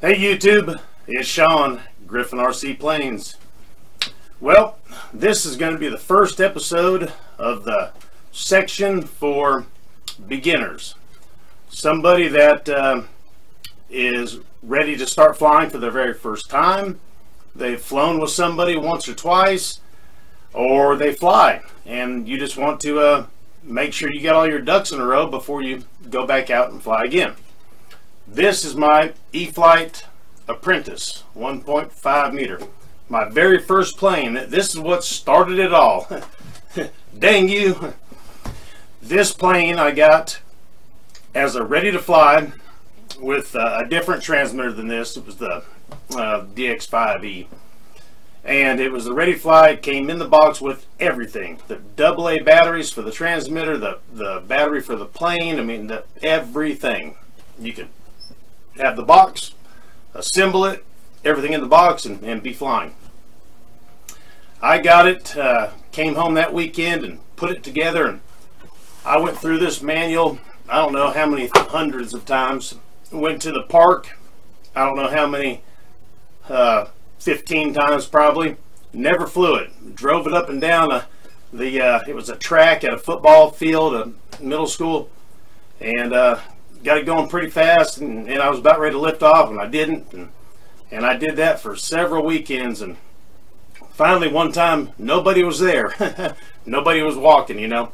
Hey YouTube, it's Sean, Griffin RC Planes. Well, this is going to be the first episode of the section for beginners. Somebody that is ready to start flying for the very first time. They've flown with somebody once or twice, or they fly and you just want to make sure you got all your ducks in a row before you go back out and fly again. This is my E-Flite Apprentice 1.5 meter. My very first plane. This is what started it all. Dang you. This plane I got as a ready to fly with a different transmitter than this. It was the DX5E. And it was the ready to fly. It came in the box with everything. The AA batteries for the transmitter, the battery for the plane. I mean, everything. You could have the box, assemble it, everything in the box, and be flying. I got it, came home that weekend and put it together, and I went through this manual I don't know how many hundreds of times. Went to the park I don't know how many, 15 times probably. Never flew it. Drove it up and down it was a track at a football field, a middle school, and got it going pretty fast, and I was about ready to lift off, and I didn't, and I did that for several weekends, and finally one time nobody was there. Nobody was walking, you know,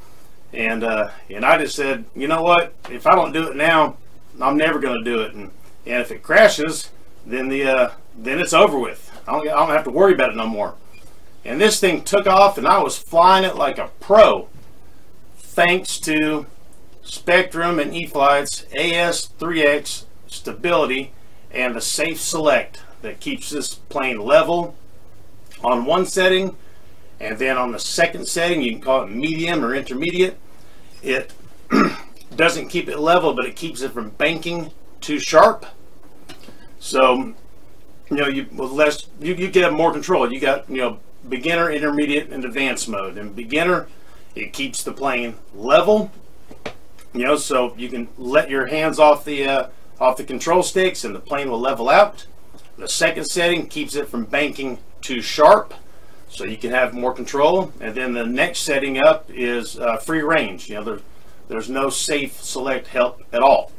and I just said, you know what, if I don't do it now, I'm never going to do it, and if it crashes, then it's over with. I don't have to worry about it no more. And this thing took off, and I was flying it like a pro, thanks to Spektrum and E-Flite's AS3X stability and the safe select that keeps this plane level on one setting, and then on the second setting, you can call it medium or intermediate, it doesn't keep it level, but it keeps it from banking too sharp. So you know, you get more control. You got, you know, beginner, intermediate, and advanced mode. In beginner, it keeps the plane level, you know, so you can let your hands off the control sticks and the plane will level out. The second setting keeps it from banking too sharp, so you can have more control. And then the next setting up is free range. You know, there's no safe select help at all.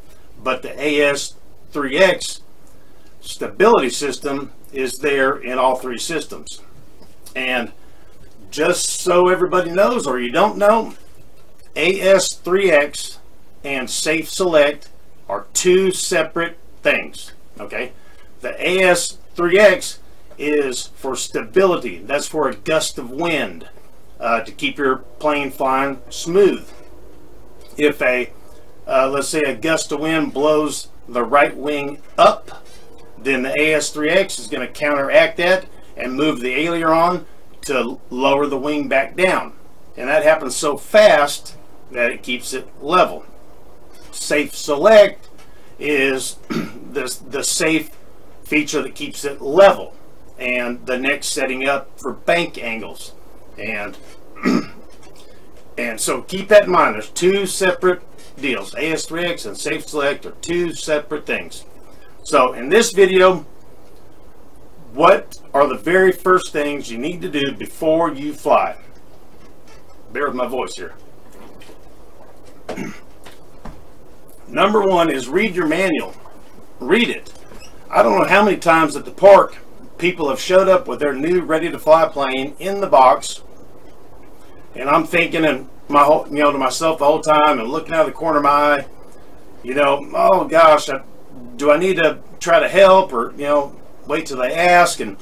But the AS3X stability system is there in all three systems. And just so everybody knows, or you don't know, AS3X and safe select are two separate things. Okay, the AS3X is for stability. That's for a gust of wind, to keep your plane flying smooth. If let's say a gust of wind blows the right wing up, then the AS3X is going to counteract that and move the aileron to lower the wing back down. And that happens so fast that it keeps it level. Safe select is the safe feature that keeps it level, and the next setting up for bank angles. And so keep that in mind. There's two separate deals. AS3X and safe select are two separate things. So in this video, what are the very first things you need to do before you fly? Bear with my voice here. Number one is read your manual. Read it. I don't know how many times at the park people have showed up with their new ready to fly plane in the box, and I'm thinking to myself the whole time and looking out of the corner of my eye, you know, oh gosh, do I need to try to help, or, you know, wait till they ask? And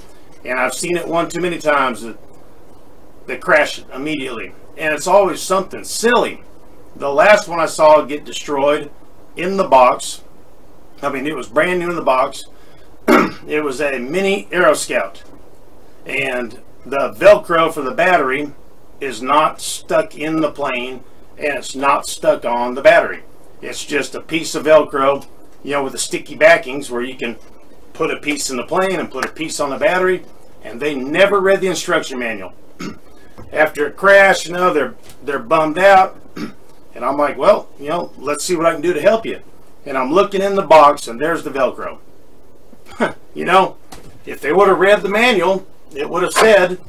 I've seen it one too many times that they crash it immediately, and it's always something silly. The last one I saw get destroyed in the box, I mean, it was brand new in the box. It was a mini Aero Scout, and the Velcro for the battery is not stuck in the plane, and it's not stuck on the battery. It's just a piece of Velcro, you know, with the sticky backings where you can put a piece in the plane and put a piece on the battery. And they never read the instruction manual. After it crashed, you know, they're bummed out. And I'm like, well, you know, let's see what I can do to help you. And I'm looking in the box, and there's the Velcro. You know, if they would have read the manual, it would have said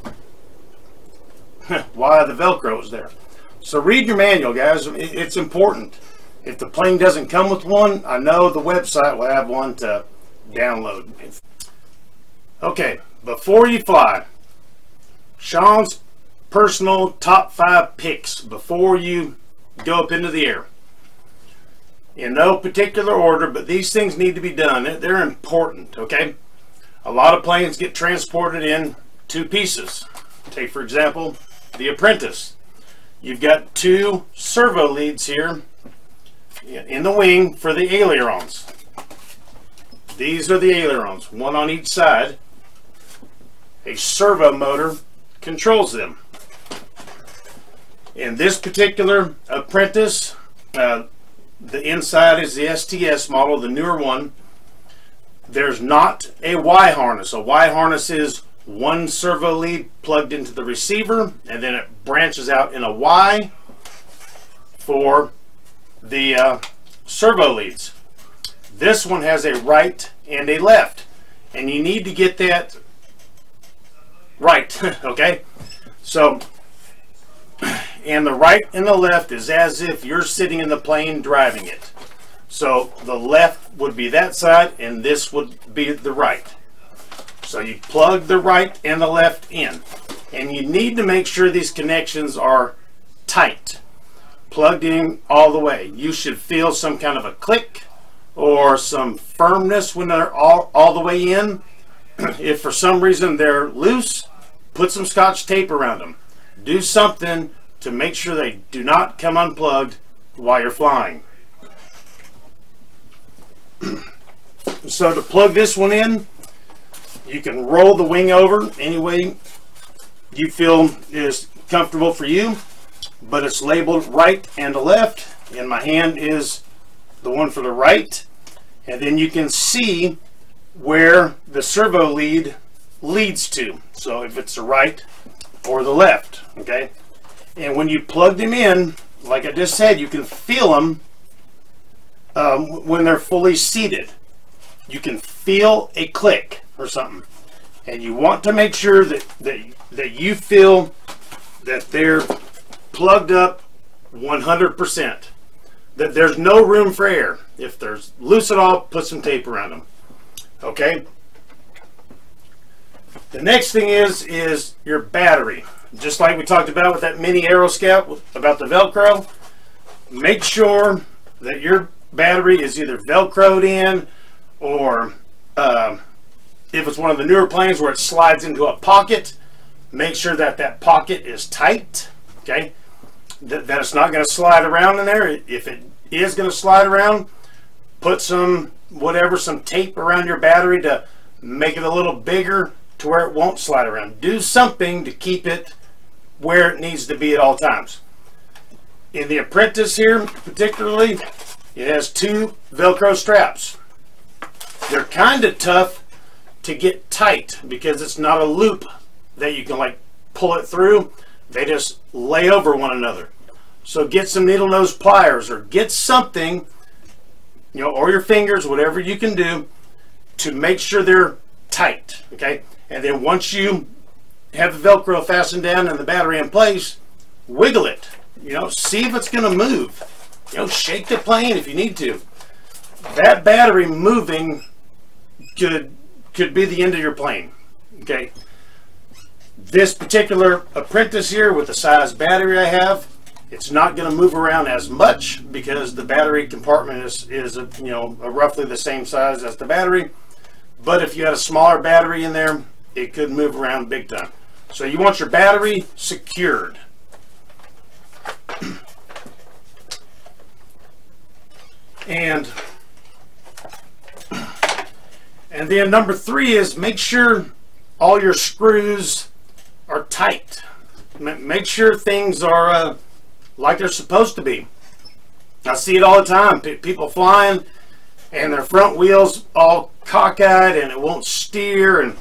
why the Velcro was there. So read your manual, guys. It's important. If the plane doesn't come with one, I know the website will have one to download. Okay, before you fly, Sean's personal top 5 picks before you go up into the air. In no particular order, but these things need to be done. They're important, okay? A lot of planes get transported in 2 pieces. Take, for example, the Apprentice. You've got 2 servo leads here in the wing for the ailerons. These are the ailerons, one on each side. A servo motor controls them. In this particular Apprentice, the inside is the STS model, the newer one. There's not a Y harness. A Y harness is one servo lead plugged into the receiver, and then it branches out in a Y for the servo leads. This one has a right and a left, and you need to get that right. Okay, so and the right and the left is as if you're sitting in the plane driving it. So the left would be that side and this would be the right. So you plug the right and the left in, and you need to make sure these connections are tight, plugged in all the way. You should feel some kind of a click or some firmness when they're all the way in. If for some reason they're loose, put some Scotch tape around them. Do something to make sure they do not come unplugged while you're flying. So to plug this one in, you can roll the wing over any way you feel is comfortable for you, but it's labeled right and left, and my hand is the one for the right, and then you can see where the servo lead leads to. So if it's the right or the left, okay? And when you plug them in, like I just said, you can feel them when they're fully seated. You can feel a click or something, and you want to make sure that you feel that they're plugged up 100%, that there's no room for air. If there's loose at all, put some tape around them. Okay, the next thing is your battery. Just like we talked about with that mini Aero Scout about the Velcro, make sure that your battery is either Velcroed in, or if it's one of the newer planes where it slides into a pocket, make sure that that pocket is tight, okay? That it's not going to slide around in there. If it is going to slide around, put some tape around your battery to make it a little bigger to where it won't slide around. Do something to keep it where it needs to be at all times. In the Apprentice here particularly, it has 2 Velcro straps. They're kind of tough to get tight because it's not a loop that you can like pull it through. They just lay over one another. So get some needle nose pliers, or get something, you know, or your fingers, whatever you can do to make sure they're tight, okay? And then once you have the Velcro fastened down and the battery in place, wiggle it, you know, see if it's going to move. You know, shake the plane if you need to. That battery moving could be the end of your plane, okay? This particular Apprentice here, with the size battery I have, it's not going to move around as much because the battery compartment is you know, roughly the same size as the battery. But if you had a smaller battery in there, it could move around big time. So you want your battery secured. And then number 3 is make sure all your screws are tight. Make sure things are like they're supposed to be. I see it all the time. People flying and their front wheels all cockeyed and it won't steer, and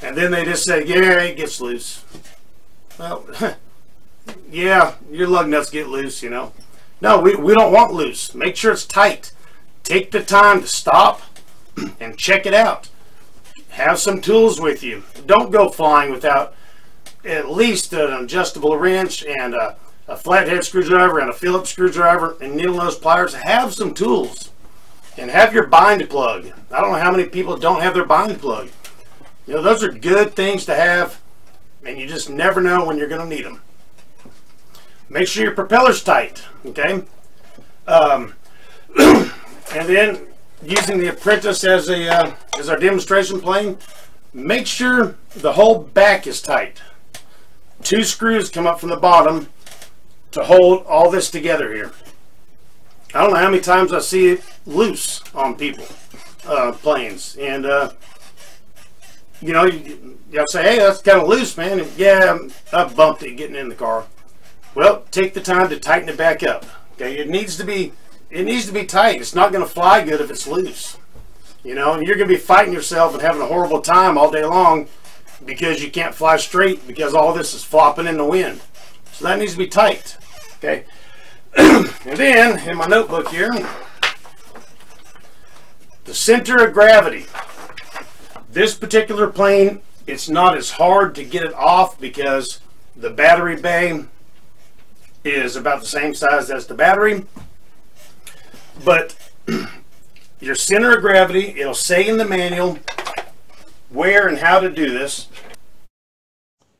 then they just say, yeah, it gets loose. Well, yeah, your lug nuts get loose, you know. No, we don't want loose. Make sure it's tight. Take the time to stop and check it out. have some tools with you. Don't go flying without at least an adjustable wrench and a flathead screwdriver and a Phillips screwdriver and needle nose pliers. Have some tools and have your bind plug. I don't know how many people don't have their bind plug. You know, those are good things to have, and you just never know when you're going to need them. Make sure your propeller's tight, okay? And then using the Apprentice as our demonstration plane, make sure the whole back is tight. 2 screws come up from the bottom to hold all this together here. I don't know how many times I see it loose on people, planes, and you know, you'll say, hey, that's kind of loose, man. And, yeah, I bumped it getting in the car. Well, take the time to tighten it back up. Okay, it needs to be tight. It's not going to fly good if it's loose. You know, and you're going to be fighting yourself and having a horrible time all day long because you can't fly straight because all this is flopping in the wind. So that needs to be tight. Okay. And then in my notebook here, the center of gravity. This particular plane, it's not as hard to get it off because the battery bay is about the same size as the battery. But your center of gravity, it'll say in the manual where and how to do this.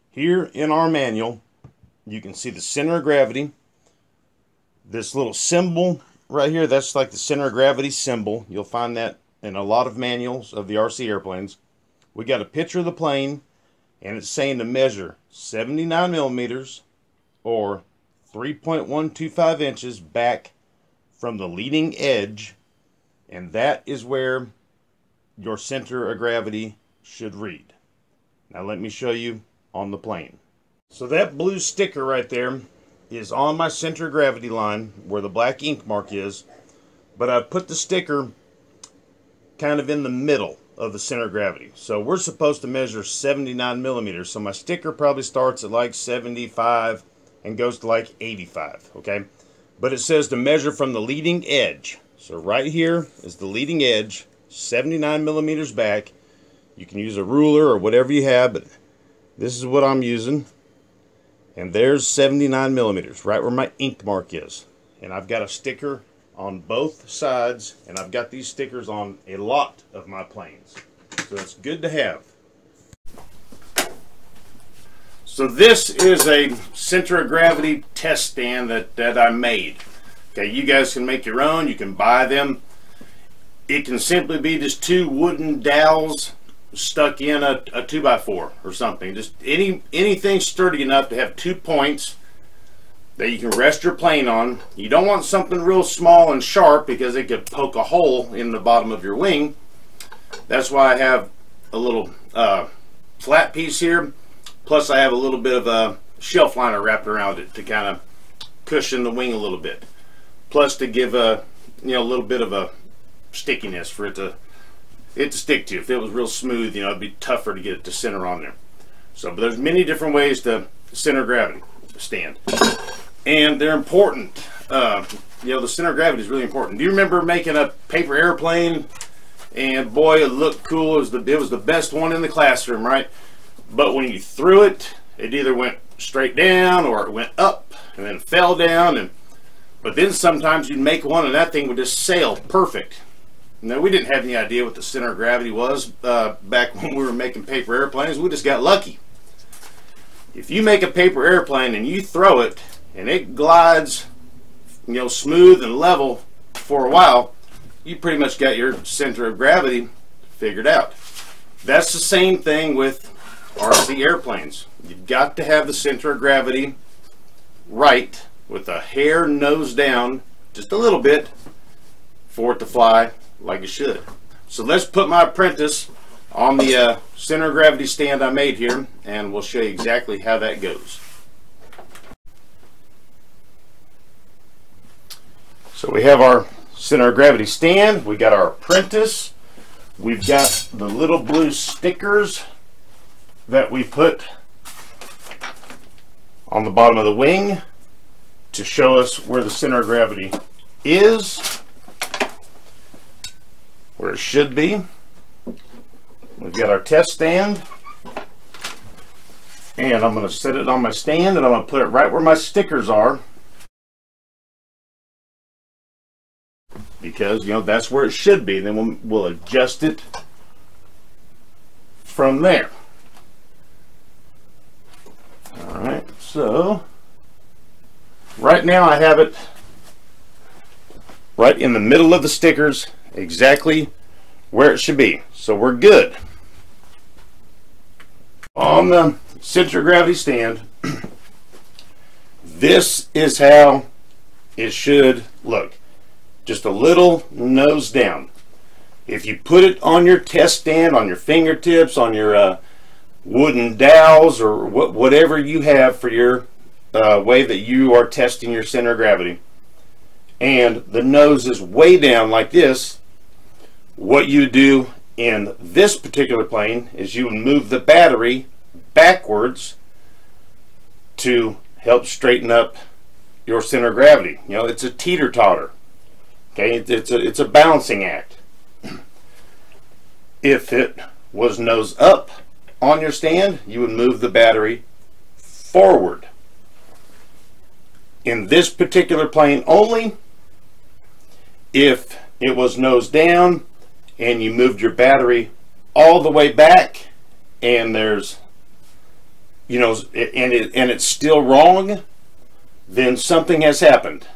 Here in our manual, you can see the center of gravity. This little symbol right here, that's like the center of gravity symbol. You'll find that in a lot of manuals of the RC airplanes. We got a picture of the plane, and it's saying to measure 79 millimeters or 3.125 inches back from the leading edge, and that is where your center of gravity should read. Now let me show you on the plane. So that blue sticker right there is on my center of gravity line where the black ink mark is, but I put the sticker kind of in the middle of the center of gravity. So we're supposed to measure 79 millimeters. So my sticker probably starts at like 75 and goes to like 85, okay? But it says to measure from the leading edge. So right here is the leading edge, 79 millimeters back. You can use a ruler or whatever you have, but this is what I'm using. And there's 79 millimeters, right where my ink mark is. And I've got a sticker on both sides, and I've got these stickers on a lot of my planes. So it's good to have. So this is a center of gravity test stand that I made. Okay, you guys can make your own, you can buy them. It can simply be just 2 wooden dowels stuck in a 2x4 or something. Just anything sturdy enough to have 2 points that you can rest your plane on. You don't want something real small and sharp because it could poke a hole in the bottom of your wing. That's why I have a little flat piece here. Plus I have a little bit of a shelf liner wrapped around it to kind of cushion the wing a little bit. Plus to give a little bit of a stickiness for it to stick to. If it was real smooth, it'd be tougher to get it to center on there. So, but there's many different ways to center gravity stand, and they're important. The center of gravity is really important. Do you remember making a paper airplane? And boy, it looked cool. It was the best one in the classroom, right? But when you threw it, it either went straight down or it went up and then fell down. But then sometimes you'd make one and that thing would just sail perfect. Now, we didn't have any idea what the center of gravity was back when we were making paper airplanes. We just got lucky. If you make a paper airplane and you throw it and it glides, smooth and level for a while, you pretty much got your center of gravity figured out. That's the same thing with RC airplanes. You've got to have the center of gravity right with a hair nose down just a little bit for it to fly like it should. So let's put my Apprentice on the center of gravity stand I made here, and we'll show you exactly how that goes. So we have our center of gravity stand, we got our Apprentice, we've got the little blue stickers that we put on the bottom of the wing to show us where the center of gravity is, where it should be. We've got our test stand, and I'm going to set it on my stand, and I'm going to put it right where my stickers are, because that's where it should be. Then we'll adjust it from there. All right, so right now I have it right in the middle of the stickers, exactly where it should be. So we're good. On the center gravity stand, this is how it should look. Just a little nose down. If you put it on your test stand, on your fingertips, on your wooden dowels, or whatever you have for your way that you are testing your center of gravity, and the nose is way down like this, what you do in this particular plane is you would move the battery backwards to help straighten up your center of gravity. It's a teeter-totter. Okay, it's a balancing act. If it was nose up on your stand, you would move the battery forward. In this particular plane only, if it was nose down and you moved your battery all the way back, and there's and it's still wrong, then something has happened.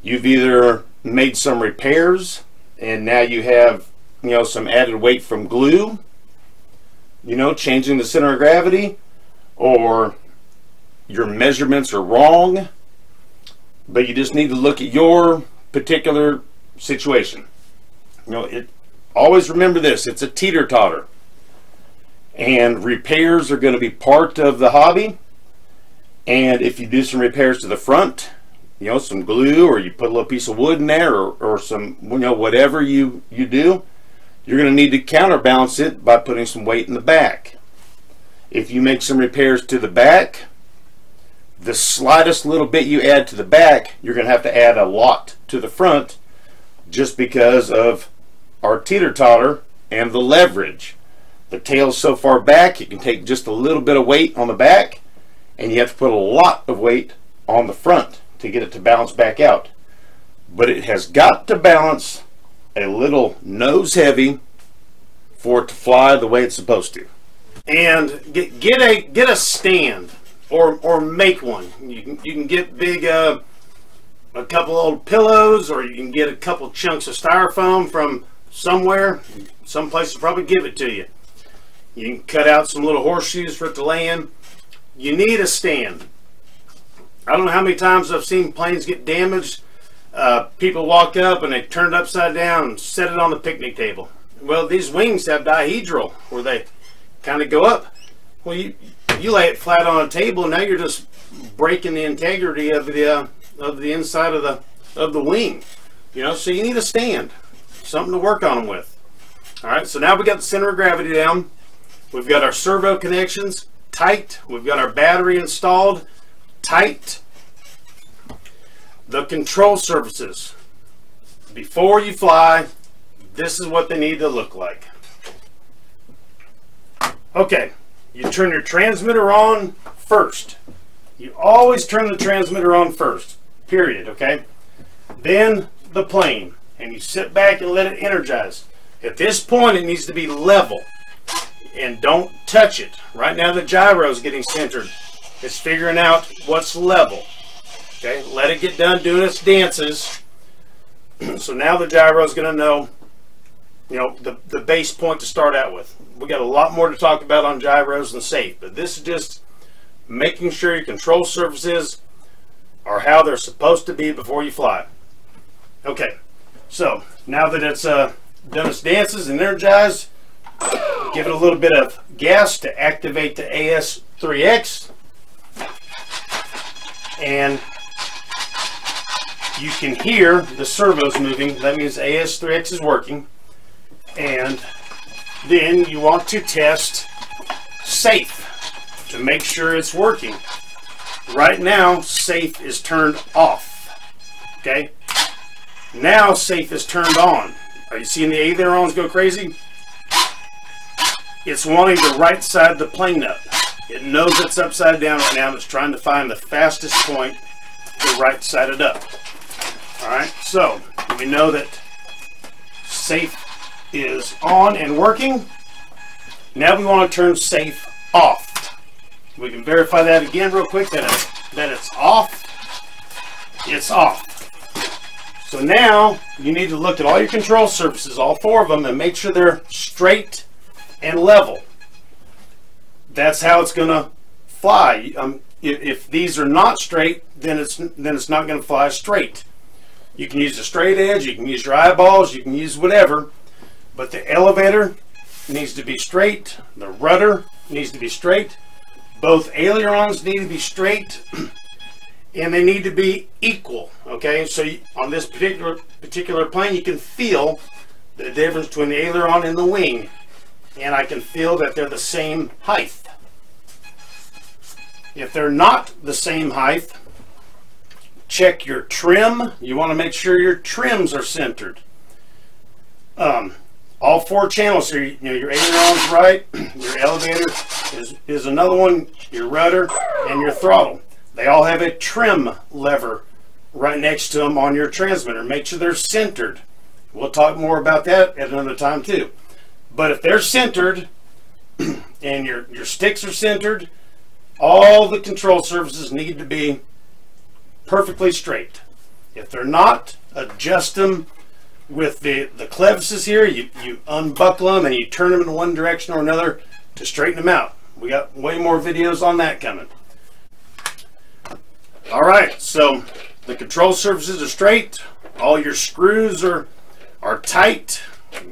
You've either made some repairs, and now you have some added weight from glue, changing the center of gravity, or your measurements are wrong, but you just need to look at your particular situation. Always remember this: it's a teeter-totter, and repairs are going to be part of the hobby. And if you do some repairs to the front, some glue, or you put a little piece of wood in there, or some whatever you do, you're going to need to counterbalance it by putting some weight in the back. If you make some repairs to the back, the slightest little bit you add to the back, you're going to have to add a lot to the front, just because of our teeter-totter and the leverage. The tail's so far back, you can take just a little bit of weight on the back, and you have to put a lot of weight on the front to get it to balance back out. But it has got to balance a little nose heavy for it to fly the way it's supposed to. And get a stand, or make one. You can get big a couple old pillows, or you can get a couple chunks of styrofoam from somewhere. Some places probably give it to you. You can cut out some little horseshoes for it to lay in. You need a stand. I don't know how many times I've seen planes get damaged. People walk up and they turn it upside down and set it on the picnic table. Well, these wings have dihedral, where they kind of go up. Well, you lay it flat on a table, and now you're just breaking the integrity of the inside of the wing. So you need a stand, something to work on them with. All right, so now we got the center of gravity down. We've got our servo connections tight. We've got our battery installed tight. The control surfaces, before you fly, this is what they need to look like. Okay, you turn your transmitter on first. You always turn the transmitter on first, period, okay? Then the plane, and you sit back and let it energize. At this point, it needs to be level, and don't touch it. Right now the gyro is getting centered. It's figuring out what's level. Okay, let it get done doing its dances. So now the gyro is going to know, the base point to start out with. We got a lot more to talk about on gyros and safe, but this is just making sure your control surfaces are how they're supposed to be before you fly. Okay, so now that it's done its dances and energized, give it a little bit of gas to activate the AS3X, and you can hear the servos moving. That means AS3X is working. And then you want to test safe to make sure it's working. Right now, safe is turned off. Okay? Now safe is turned on. Are you seeing the ailerons go crazy? it's wanting the right side of the plane nut. It knows it's upside down right now, and it's trying to find the fastest point to right side it up. Alright, so we know that safe is on and working. Now we want to turn safe off. We can verify that again real quick, that it's off. It's off. So now you need to look at all your control surfaces, all 4 of them, and make sure they're straight and level. That's how it's going to fly. If these are not straight, then it's not going to fly straight. You can use a straight edge, you can use your eyeballs, you can use whatever, but the elevator needs to be straight, the rudder needs to be straight, both ailerons need to be straight, and they need to be equal. Okay, so on this particular plane, you can feel the difference between the aileron and the wing, and I can feel that they're the same height. If they're not the same height, check your trim. You want to make sure your trims are centered. All 4 channels here, your aileron's right, your elevator is another one, your rudder, and your throttle. They all have a trim lever right next to them on your transmitter. Make sure they're centered. We'll talk more about that at another time too. But if they're centered and your sticks are centered, all the control surfaces need to be perfectly straight. If they're not, adjust them with the clevises here. You unbuckle them and you turn them in one direction or another to straighten them out. We got way more videos on that coming. Alright, so the control surfaces are straight, all your screws are tight,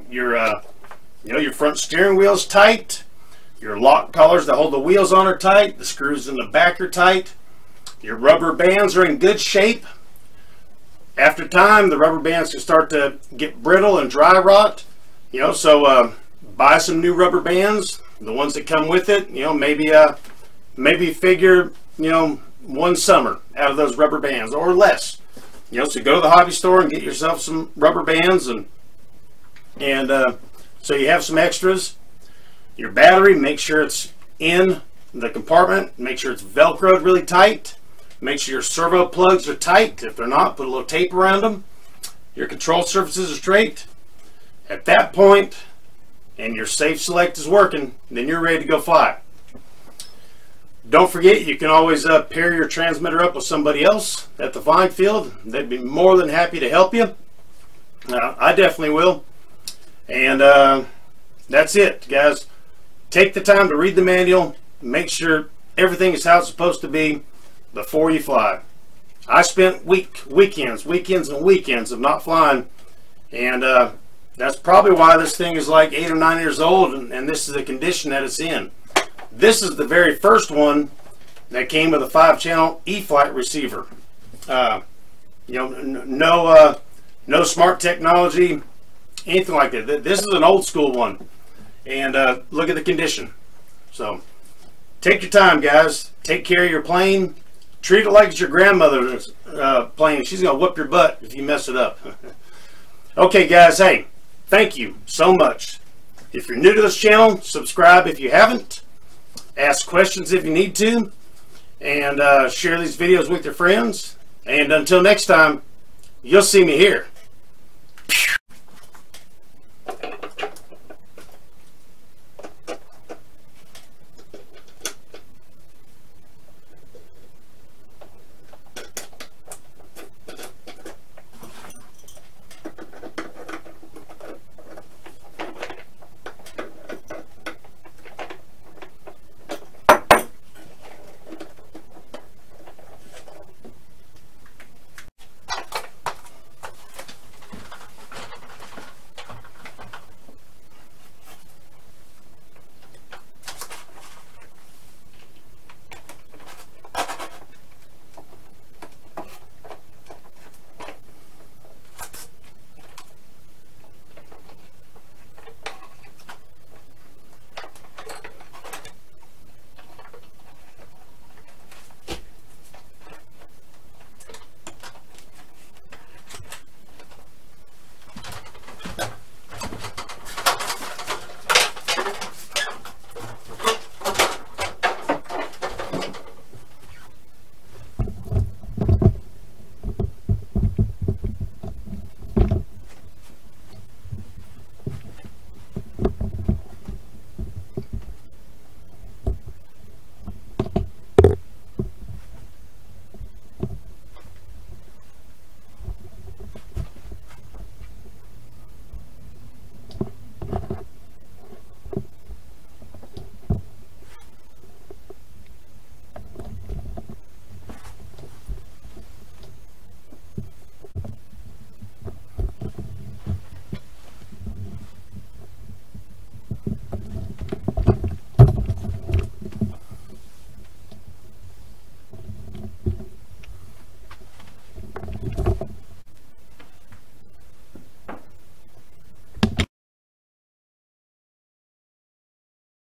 your front steering wheel's tight, your lock collars that hold the wheels on are tight, the screws in the back are tight, your rubber bands are in good shape. After time, the rubber bands can start to get brittle and dry rot, so buy some new rubber bands, the ones that come with it. Maybe figure 1 summer out of those rubber bands or less. So go to the hobby store and get yourself some rubber bands, and so you have some extras. Your battery, make sure it's in the compartment, make sure it's velcroed really tight. Make sure your servo plugs are tight. If they're not, put a little tape around them. Your control surfaces are straight. At that point, and your safe select is working, then you're ready to go fly. Don't forget, you can always pair your transmitter up with somebody else at the flying field. They'd be more than happy to help you. I definitely will. And that's it, guys. Take the time to read the manual. Make sure everything is how it's supposed to be before you fly. I spent weekends of not flying, and that's probably why this thing is like 8 or 9 years old, and this is the condition that it's in. This is the very first one that came with a 5-channel E-Flite receiver. No smart technology, anything like that. This is an old school one, and look at the condition. So take your time, guys. Take care of your plane. Treat it like it's your grandmother's plane. She's gonna whoop your butt if you mess it up. Okay, guys. Hey, thank you so much. If you're new to this channel, subscribe if you haven't. Ask questions if you need to, and share these videos with your friends. And until next time, you'll see me here.